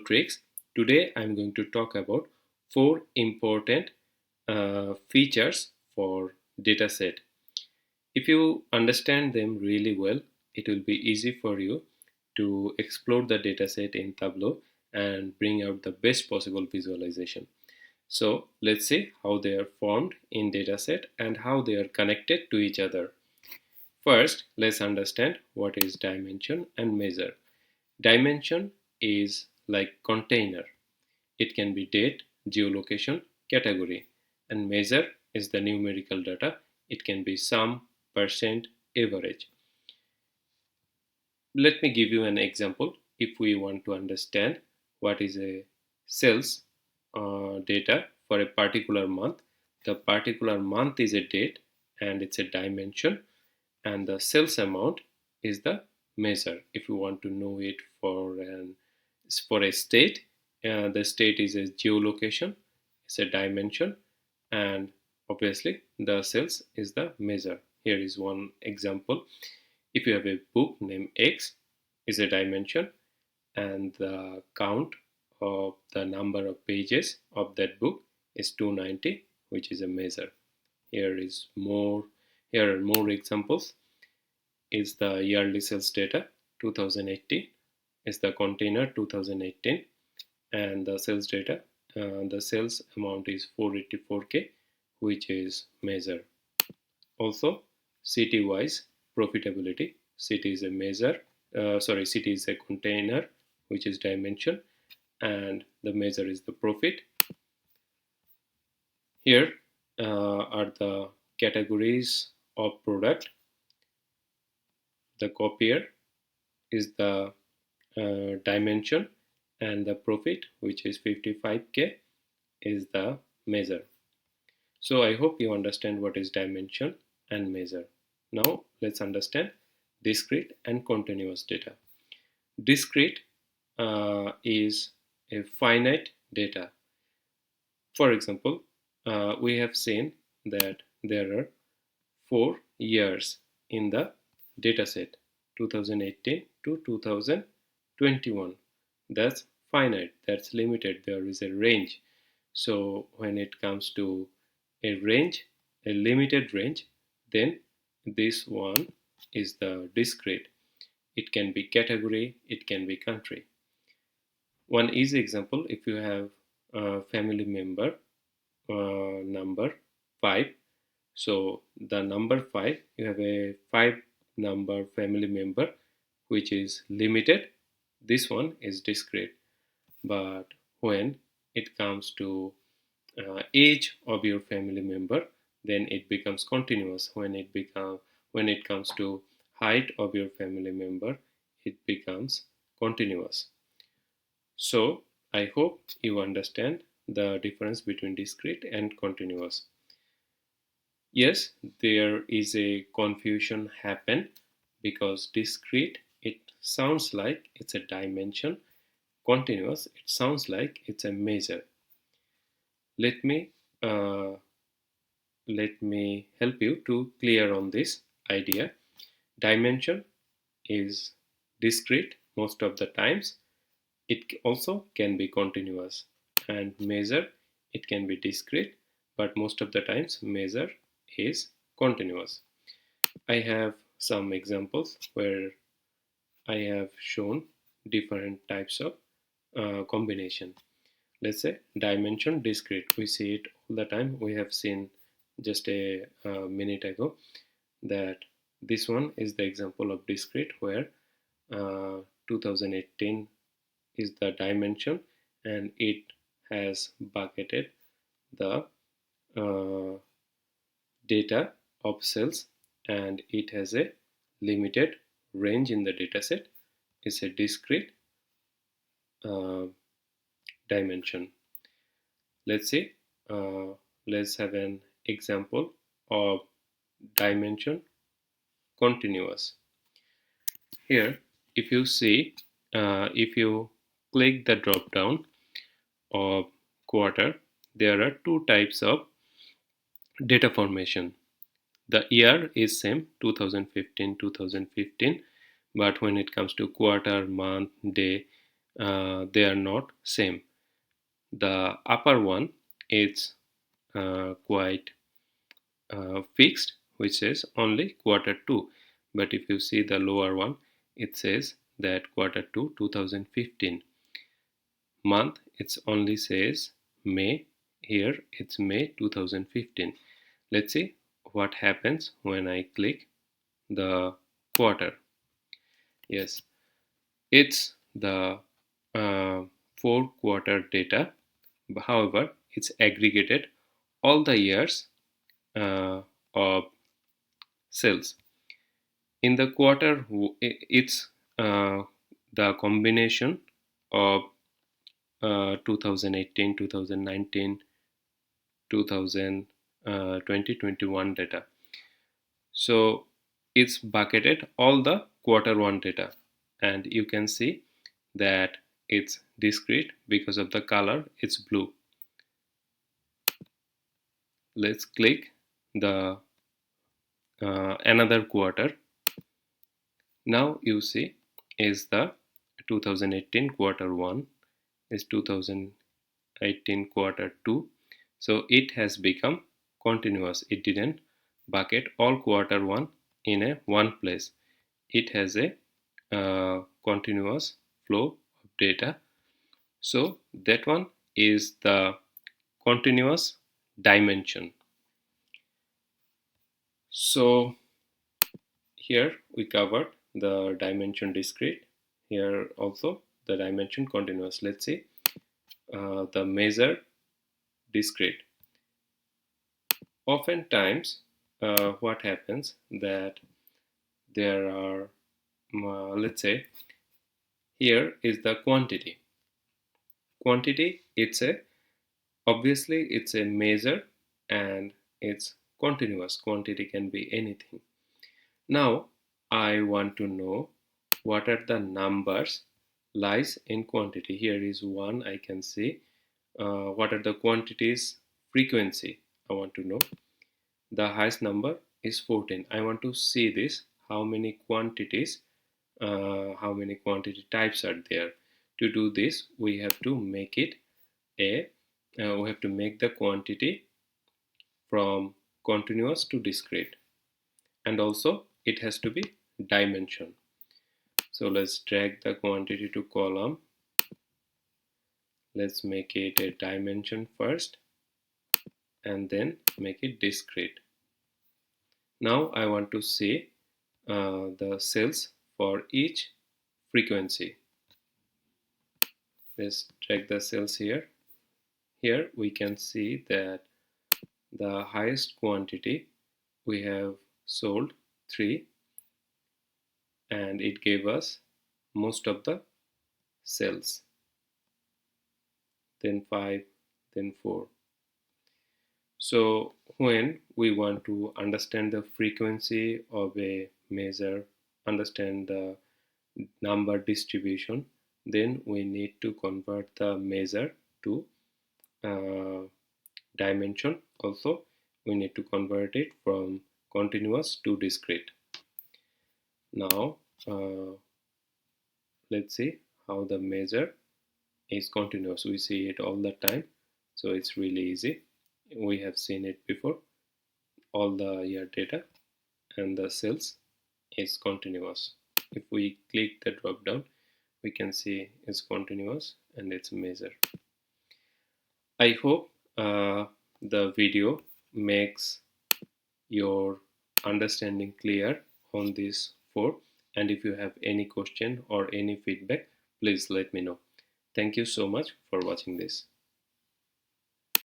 tricks. Today I'm going to talk about four important features for dataset. If you understand them really well, it will be easy for you to explore the dataset in Tableau and bring out the best possible visualization. So let's see how they are formed in dataset and how they are connected to each other. First, let's understand what is dimension and measure. Dimension is like container. It can be date, geolocation, category, and measure is the numerical data. It can be sum, percent, average. Let me give you an example. If we want to understand what is a sales data for a particular month, the particular month is a date and it's a dimension, and the sales amount is the measure. If you want to know it for a state, the state is a geolocation, it's a dimension, and obviously the sales is the measure. Here is one example. If you have a book named X is a dimension, and the count of the number of pages of that book is 290, which is a measure. Here is more. Here are more examples. Is the yearly sales data 2018, is the container 2018, and the sales data, the sales amount is 484k, which is measure. Also, city wise profitability. City is a measure, city is a container, which is dimension, and the measure is the profit. Here are the categories of product. The copier is the dimension, and the profit, which is 55k, is the measure. So I hope you understand what is dimension and measure. Now let's understand discrete and continuous data. Discrete is a finite data. For example, we have seen that there are 4 years in the dataset 2018 to 2021. That's finite, that's limited, there is a range. So when it comes to a range, a limited range, then this one is the discrete. It can be category, it can be country. One easy example, if you have a family member number 5, so the number 5, you have a 5 number family member which is limited. This one is discrete. But when it comes to age of your family member, then it becomes continuous. When it comes to height of your family member, it becomes continuous. So I hope you understand the difference between discrete and continuous. Yes, there is a confusion happen because discrete, it sounds like it's a dimension. Continuous, it sounds like it's a measure. Let me uh, let me help you to clear on this idea. Dimension is discrete most of the times. It also can be continuous, and measure, it can be discrete, but most of the times measure is continuous. I have some examples where I have shown different types of combination. Let's say dimension discrete, we see it all the time. We have seen just a minute ago that this one is the example of discrete where 2018 is the dimension, and it has bucketed the uh, data of cells, and it has a limited range in the dataset. It's a discrete uh, dimension. Let's see, let's have an example of dimension continuous. Here, if you see, if you click the drop down of quarter, there are two types of data formation. The year is same 2015, but when it comes to quarter, month, day, they are not same. The upper one is quite fixed, which says only quarter 2. But if you see the lower one, it says that quarter 2 2015. Month, it only says May. Here it's May 2015. Let's see what happens when I click the quarter. Yes, it's the uh, 4 quarter data. However, it's aggregated all the years of sales. In the quarter, it's the combination of 2018, 2019, 2021 data. So it's bucketed all the quarter 1 data, and you can see that it's discrete because of the color, it's blue. Let's click the another quarter. Now you see is the 2018 quarter 1 is 2018 quarter 2. So it has become continuous. It didn't bucket all quarter 1 in a one place. It has a continuous flow of data. So that one is the continuous dimension. So here we covered the dimension discrete. Here also the dimension continuous. Let's see the measure discrete. Oftentimes, what happens that there are, let's say, here is the quantity. Quantity, obviously it's a measure and it's continuous. Quantity can be anything. Now, I want to know what are the numbers lies in quantity. Here is one I can see. What are the quantities frequency? I want to know. The highest number is 14. I want to see this, how many quantities, how many quantity types are there. To do this, we have to make it we have to make the quantity from continuous to discrete, and also it has to be dimension. So let's drag the quantity to column. Let's make it a dimension first and then make it discrete. Now I want to see the cells for each frequency. Let's check the cells here. Here we can see that the highest quantity we have sold 3, and it gave us most of the cells, then 5, then 4. So when we want to understand the frequency of a measure, understand the number distribution, then we need to convert the measure to uh, dimension. Also, we need to convert it from continuous to discrete. Now, let's see how the measure is continuous. We see it all the time, so it's really easy. We have seen it before. All the year data and the cells is continuous. If we click the drop down, we can see it's continuous and it's measure. I hope the video makes your understanding clear on these 4, and if you have any question or any feedback, please let me know. Thank you so much for watching this.